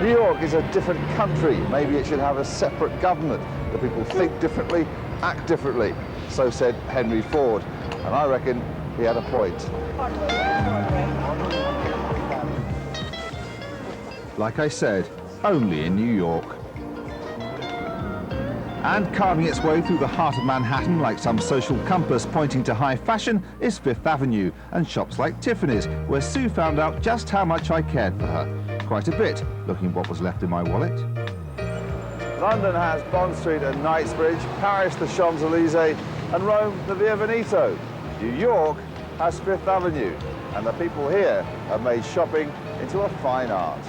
New York is a different country. Maybe it should have a separate government. The people think differently, act differently. So said Henry Ford. And I reckon he had a point. Like I said, only in New York. And carving its way through the heart of Manhattan like some social compass pointing to high fashion is Fifth Avenue and shops like Tiffany's, where Sue found out just how much I cared for her. Quite a bit, looking at what was left in my wallet. London has Bond Street and Knightsbridge, Paris the Champs-Élysées, and Rome the Via Veneto. New York has Fifth Avenue, and the people here have made shopping into a fine art.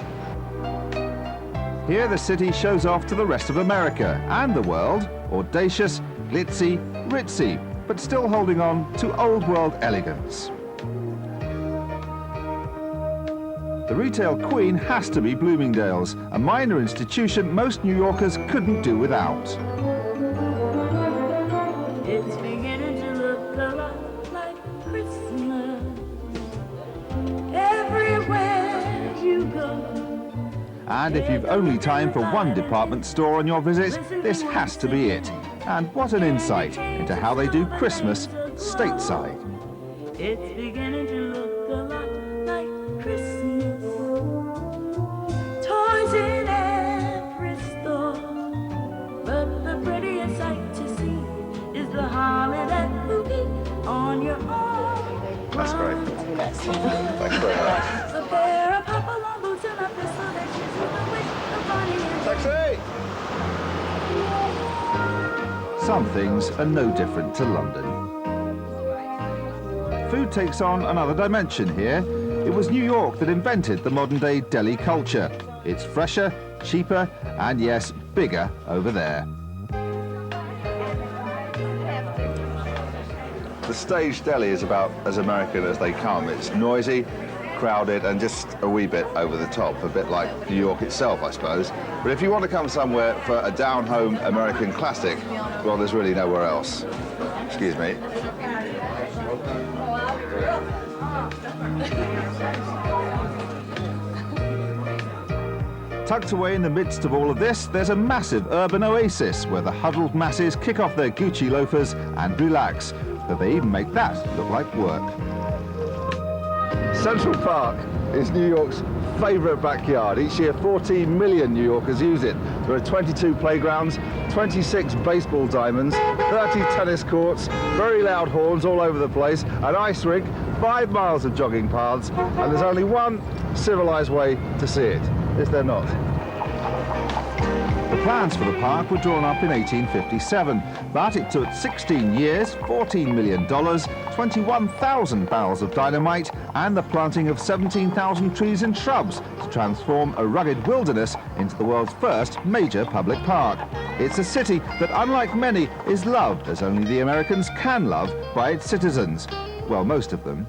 Here the city shows off to the rest of America and the world, audacious, glitzy, ritzy, but still holding on to old world elegance. The retail queen has to be Bloomingdale's, a minor institution most New Yorkers couldn't do without. It's beginning to look a lot like Christmas everywhere you go. And if you've only time for one department store on your visit, this has to be it. And what an insight into how they do Christmas stateside. It's beginning to look a lot like Christmas. Toys in every store. But the prettiest sight to see is the holiday movie on your arm. That's great. Yes. Thanks very much. A pair of Hopalong boots and a pistol that shoots with a wish of funny. Taxi! Some things are no different to London. Food takes on another dimension here. It was New York that invented the modern-day deli culture. It's fresher, cheaper, and yes, bigger over there. The Stage Deli is about as American as they come. It's noisy, crowded, and just a wee bit over the top, a bit like New York itself, I suppose. But if you want to come somewhere for a down-home American classic, well, there's really nowhere else. Excuse me. Tucked away in the midst of all of this, there's a massive urban oasis where the huddled masses kick off their Gucci loafers and relax, though they even make that look like work. Central Park is New York's favourite backyard. Each year 14 million New Yorkers use it. There are 22 playgrounds, 26 baseball diamonds, 30 tennis courts, very loud horns all over the place, an ice rink, 5 miles of jogging paths, and there's only one civilised way to see it. Is there not? The plans for the park were drawn up in 1857, but it took 16 years, $14 million, 21,000 barrels of dynamite, and the planting of 17,000 trees and shrubs to transform a rugged wilderness into the world's first major public park. It's a city that, unlike many, is loved as only the Americans can love by its citizens. Well, most of them.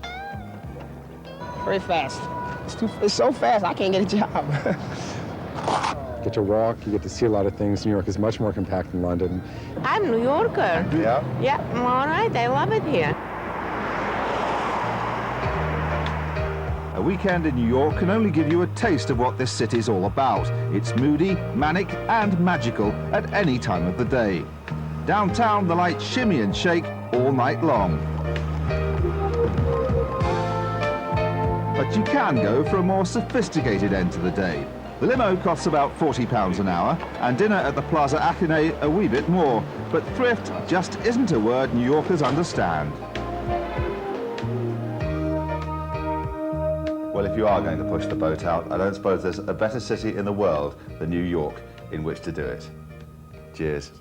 Very fast. It's so fast, I can't get a job. Get to walk, you get to see a lot of things. New York is much more compact than London. I'm a New Yorker. Yeah? Yeah, I'm all right. I love it here. A weekend in New York can only give you a taste of what this city's all about. It's moody, manic, and magical at any time of the day. Downtown, the lights shimmy and shake all night long. But you can go for a more sophisticated end to the day. The limo costs about £40 an hour, and dinner at the Plaza Athénée a wee bit more. But thrift just isn't a word New Yorkers understand. Well, if you are going to push the boat out, I don't suppose there's a better city in the world than New York in which to do it. Cheers.